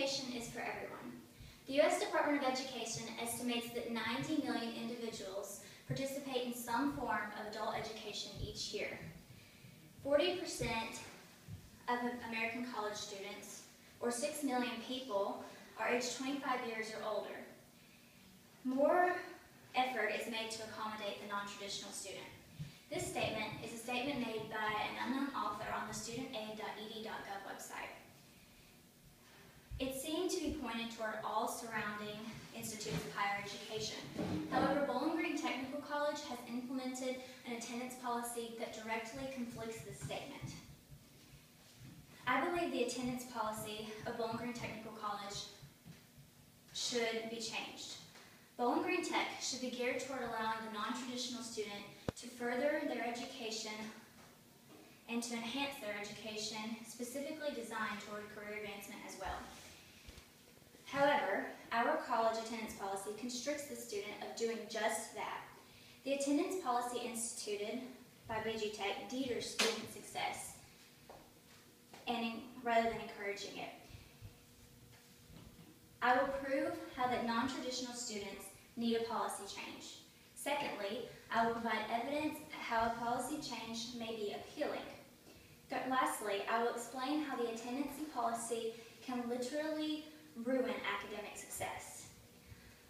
education is for everyone. The U.S. Department of Education estimates that 90 million individuals participate in some form of adult education each year. 40% of American college students, or 6 million people, are aged 25 years or older. More effort is made to accommodate the non-traditional student. This statement is a statement made by an unknown author on the studentaid.ed.gov website. It seemed to be pointed toward all surrounding institutes of higher education. However, Bowling Green Technical College has implemented an attendance policy that directly conflicts this statement. I believe the attendance policy of Bowling Green Technical College should be changed. Bowling Green Tech should be geared toward allowing the non-traditional student to further their education and to enhance their education, specifically designed toward career advancement as well. However, our college attendance policy constricts the student of doing just that. The attendance policy instituted by BG Tech deters student success rather than encouraging it. I will prove how that non-traditional students need a policy change. Secondly, I will provide evidence how a policy change may be appealing. Lastly, I will explain how the attendance policy can literally ruin academic success.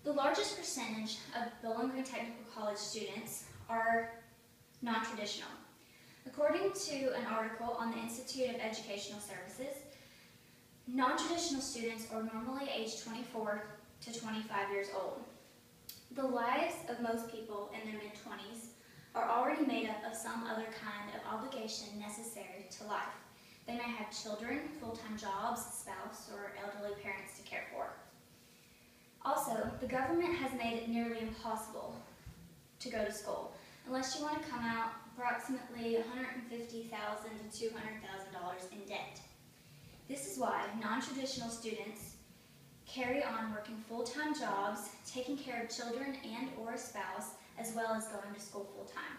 The largest percentage of Bowling Green Technical College students are non-traditional. According to an article on the Institute of Educational Services, non-traditional students are normally aged 24 to 25 years old. The lives of most people in their mid-20s are already made up of some other kind of obligation necessary to life. They may have children, full-time jobs, a spouse, or elderly parents to care for. Also, the government has made it nearly impossible to go to school unless you want to come out approximately $150,000 to $200,000 in debt. This is why non-traditional students carry on working full-time jobs, taking care of children and or a spouse, as well as going to school full-time.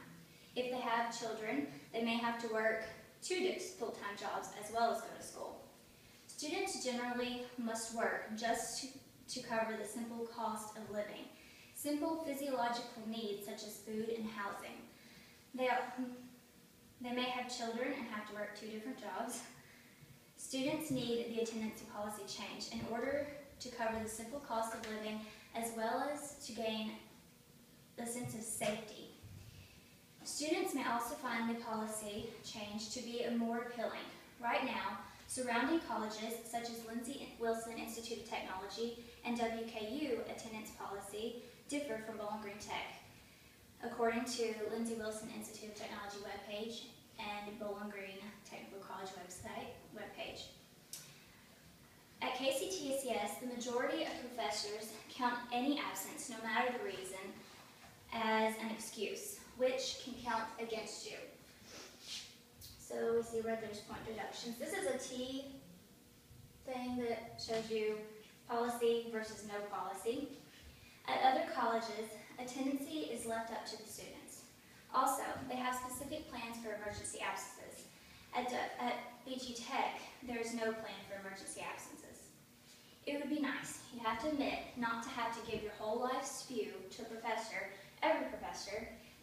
If they have children, they may have to work 2 full-time jobs as well as go to school. Students generally must work just to cover the simple cost of living, simple physiological needs such as food and housing. They may have children and have to work 2 different jobs. Students need the attendance policy change in order to cover the simple cost of living as well as to gain a sense of safety. Students may also find the policy change to be more appealing. Right now, surrounding colleges such as Lindsey Wilson Institute of Technology and WKU attendance policy differ from Bowling Green Tech, according to Lindsey Wilson Institute of Technology webpage and Bowling Green Technical College webpage. At KCTCS, the majority of professors count any absence, no matter the reason, as an excuse, which can count against you. So we see where there's point deductions. This is a T thing that shows you policy versus no policy. At other colleges, attendance is left up to the students. Also, they have specific plans for emergency absences. At BG Tech, there is no plan for emergency absences. It would be nice, you have to admit, not to have to give your whole life's spew to a professor,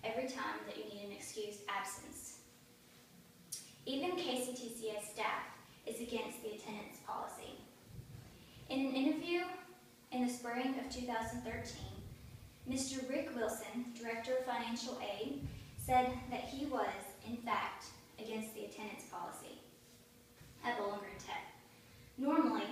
every time that you need an excused absence. Even KCTCS staff is against the attendance policy. In an interview in the spring of 2013, Mr. Rick Wilson, Director of Financial Aid, said that he was, in fact, against the attendance policy at Bowling Green Tech. Normally,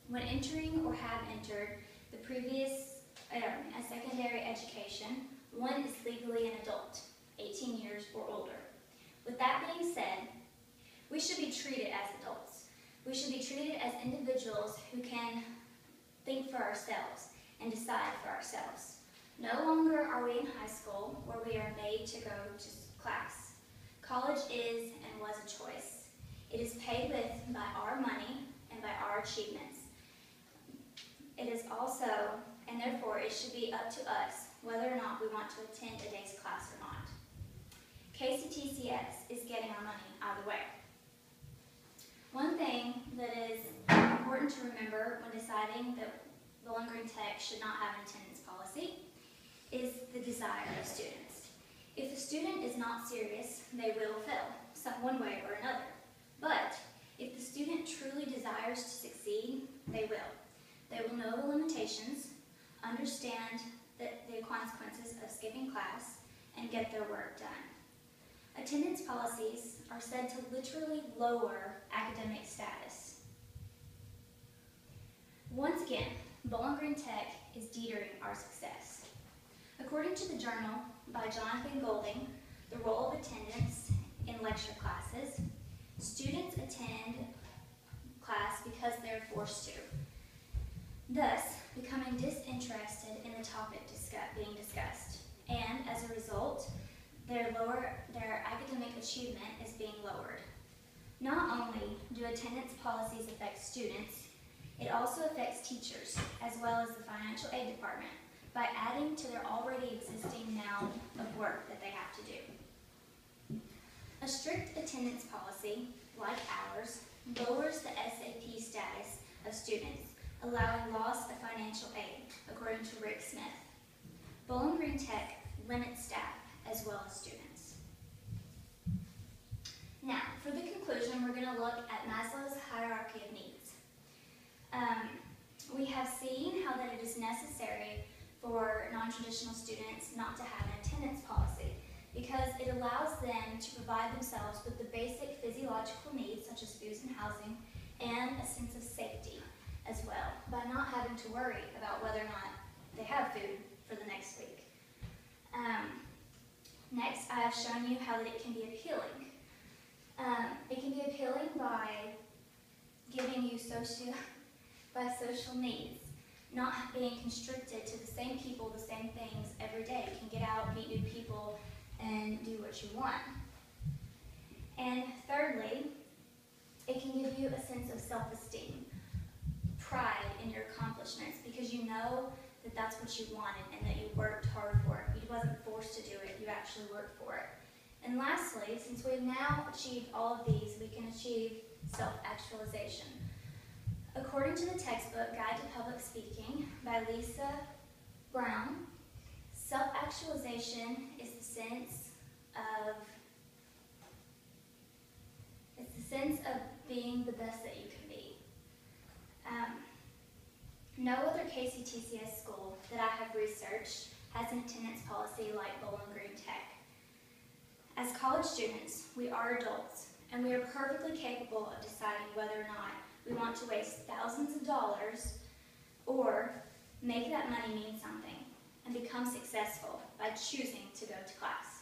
when entering or have entered the previous a secondary education, one is legally an adult, 18 years or older. With that being said, we should be treated as adults. We should be treated as individuals who can think for ourselves and decide for ourselves. No longer are we in high school where we are made to go to class. College is and was a choice. It is paid with by our money and by our achievements. It is also, and therefore it should be up to us whether or not we want to attend a day's class or not. KCTCS is getting our money out of the way. One thing that is important to remember when deciding that Bowling Green Tech should not have an attendance policy is the desire of students. If a student is not serious, they will fail, one way or another. But if the student truly desires to succeed, they will. They will know the limitations, understand the consequences of skipping class, and get their work done. Attendance policies are said to literally lower academic status. Once again, Bowling Green Tech is teetering our success. According to the journal by Jonathan Golding, The Role of Attendance in Lecture Classes, students attend class because they're forced to, thus becoming disinterested in the topic being discussed, and as a result, their academic achievement is being lowered. Not only do attendance policies affect students, it also affects teachers, as well as the financial aid department, by adding to their already existing mound of work that they have to do. A strict attendance policy, like ours, lowers the SAP status of students, allowing loss of financial aid, according to Rick Smith. Bowling Green Tech limits staff as well as students. Now, for the conclusion, we're going to look at Maslow's hierarchy of needs. We have seen how that it is necessary for non-traditional students not to have an attendance policy because it allows them to provide themselves with the basic physiological needs such as food and housing and a sense of safety as well by not having to worry about whether or not they have food for the next week. Next, I have shown you how that it can be appealing. It can be appealing by giving you social needs, not being constricted to the same people, the same things every day. You can get out, meet new people, and do what you want. And thirdly, it can give you a sense of self-esteem, pride in your accomplishments, because you know that that's what you wanted and that you worked hard for it. You wasn't forced to do it, you actually worked for it. And lastly, since we've now achieved all of these, we can achieve self-actualization. According to the textbook Guide to Public Speaking by Lisa Brown, self-actualization is the sense of being the best that you can be. No other KCTCS school that I have researched has an attendance policy like Bowling Green Tech. As college students, we are adults, and we are perfectly capable of deciding whether or not we want to waste thousands of dollars or make that money mean something and become successful by choosing to go to class.